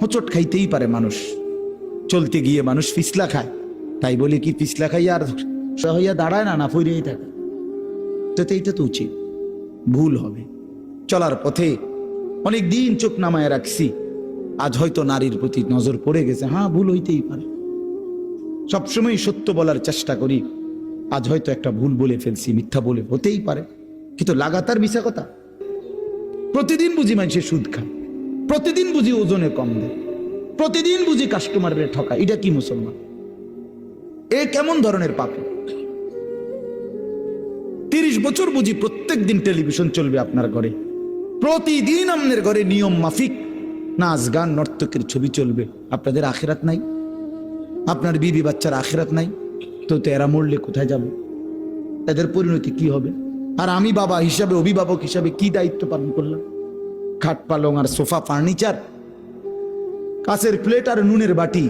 হোঁচট খাইতেই পারে মানুষ, চলতে গিয়ে মানুষ পিছলা খায়, তাই বলে কি পিছলা খাইয়া আর হইয়া দাঁড়ায় না, না ফিরেই থাকে? তো এইটা তো উচিত, ভুল হবে। চলার পথে অনেক দিন চোখ নামায় রাখছি, আজ হয়তো নারীর প্রতি নজর পড়ে গেছে, হ্যাঁ ভুল হইতেই পারে। সবসময় সত্য বলার চেষ্টা করি, আজ হয়তো একটা ভুল বলে ফেলছি, মিথ্যা বলে, হতেই পারে, কিন্তু লাগাতার মিছা কথা। প্রতিদিন বুঝি মানুষের সুদ খায়, প্রতিদিন বুঝি ওজনে কম দেয়, প্রতিদিন বুঝি কাস্টমারের ঠকা, এটা কি মুসলমান? এ কেমন ধরনের পাপী? 30 বছর বুঝি প্রত্যেক দিন টেলিভিশন চলবে আপনার ঘরে, প্রতিদিন আপনার ঘরে নিয়ম মাফিক নাচ গান নর্তকের ছবি চলবে, আপনাদের আখিরাত নাই? আপনার বিবি বাচ্চার আখিরাত নাই? তো এরা মরলে কোথায় যাবে? এদের পরিণতি কি হবে? আর আমি বাবা হিসাবে, অভিভাবক হিসাবে কি দায়িত্ব পালন করলাম? খাট পালং আর সোফা, ফার্নিচার, কাঁচের প্লেট আর নুনের বাটি,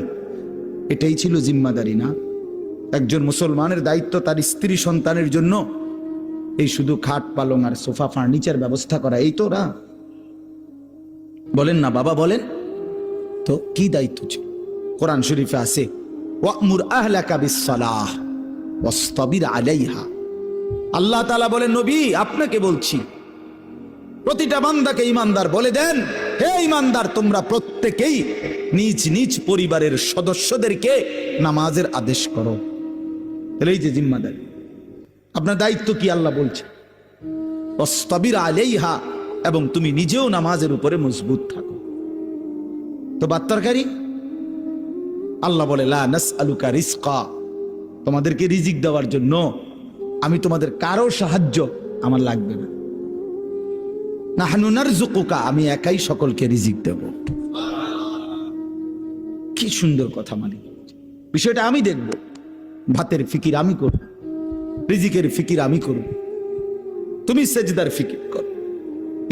এটাই ছিল জিম্মাদারি না? একজন মুসলমানের দায়িত্ব তার স্ত্রী সন্তানের জন্য এই শুধু খাট পালং আর সোফা ফার্নিচার ব্যবস্থা করা, এই তো না? বলেন না বাবা, বলেন তো কি দায়িত্ব ছিল? কোরআন শরীফে আছে, ওয়া'মুর আহলাকা বিস-সালাহ ওয়াসতাবির আলাইহা। আল্লাহ তাআলা বলেন, নবী আপনাকে বলছি, প্রতিটা বান্দাকে ঈমানদার বলে দেন, হে ঈমানদার, তোমরা প্রত্যেকেই নিজ নিজ পরিবারের সদস্যদেরকে নামাজের আদেশ করো। এই যে জিম্মাদারি, আপনার দায়িত্ব কি আল্লাহ বলছে, ওয়াসতাবির আলাইহা, এবং তুমি নিজেও নামাজের উপরে মজবুত থাকো। তো বাত্তারকারী আল্লাহ বলে, লা নাসআলুকা রিজকা, তোমাদেরকে রিজিক দেওয়ার জন্য আমি তোমাদের কারো সাহায্য আমার লাগবে না। নাহনু নারযুকুকা, আমি একাই সকলকে রিজিক দেব। কি সুন্দর কথা! মানে বিষয়টা আমি দেখব, ভাতের ফিকির আমি করব, রিজিকের ফিকির আমি করব, তুমি সেজদার ফিকির করো,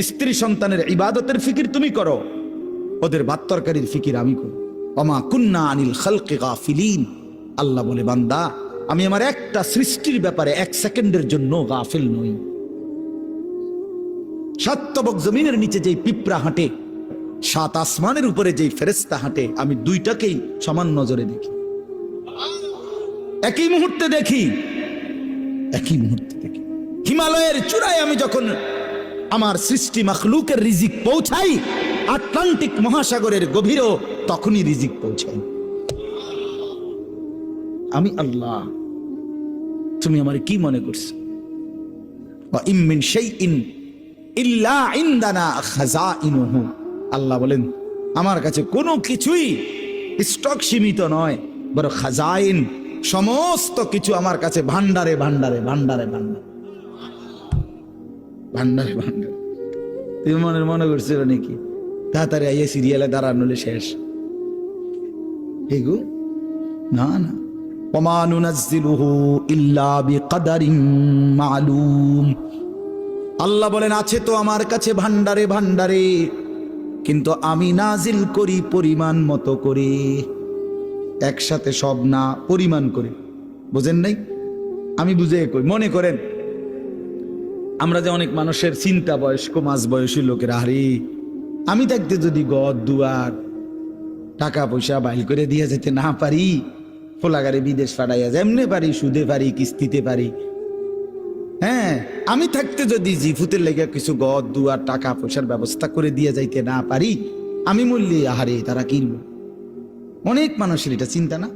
স্ত্রী সন্তানের ইবাদতের ফিকির তুমি করো, ওদের ভাত তরকারির ফিকির আমি করব। ওমা কুন্না আনিল খালকি গাফিলিন, আল্লাহ বলে, বান্দা আমি আমার একটা সৃষ্টির ব্যাপারে 1 সেকেন্ডের জন্য গাফিল নই। সাতবক জমিনের নিচে যেই পিঁপড়া হাঁটে, 7 আসমানের উপরে যেই ফেরেশতা হাঁটে, আমি দুইটাকেই সমান নজরে দেখি, একই মুহূর্তে দেখি, একই মুহূর্তে দেখি। হিমালয়ের চূড়ায় আমি যখন আমার সৃষ্টি মাখলুকের রিজিক পৌঁছাই, আটলান্টিক মহাসাগরের গভীরেও তখনই রিজিক পৌঁছাই। আমি আল্লাহ, তুমি আমার কি মনে করছো? ওয়া ইম মিন শাইইন ইল্লা ইনদানা খাযাইনুহু, আল্লাহ বলেন আমার কাছে কোনো কিছুই স্টক সীমিত নয়, বরং খাজাইন, সমস্ত কিছু আমার কাছে ভান্ডারে ভান্ডারে ভান্ডারে ভান্ডারে ভান্ডারে ভান্ডারে। তুমি মনে করছিল নাকি তাড়াতাড়ি আইয়ে সিরিয়ালে দাঁড়ানো শেষ? এগো না না, ওমা নুনাজ্জিলুহু ইল্লা বিকদারিন মালুম, আল্লাহ বলেন আছে তো আমার কাছে ভান্ডারে ভান্ডারে, কিন্তু আমি নাজিল করি পরিমাণ মতো করে, একসাথে সব না, পরিমাণ করে। বুঝেন নাই? আমি বুঝে কই, মনে করেন আমরা যে অনেক মানুষের চিন্তা বয়স্ক মাঝ বয়সী লোকের, আরে আমি দেখতে যদি ঘর দুয়ার টাকা পয়সা বাইল করে দিয়ে যেতে না পারি, ফোলাগারে বিদেশ পাঠাইয়া যেমনে পারি, সুদে পারি, কিস্তিতে পারি, হ্যাঁ আমি থাকতে যদি জিফুতের লেগে কিছু ঘর দুয়ার টাকা পয়সার ব্যবস্থা করে দিয়ে যাইতে না পারি, আমি মূল্যে আহারে তারা কিনবো। অনেক মানুষের এটা চিন্তা না?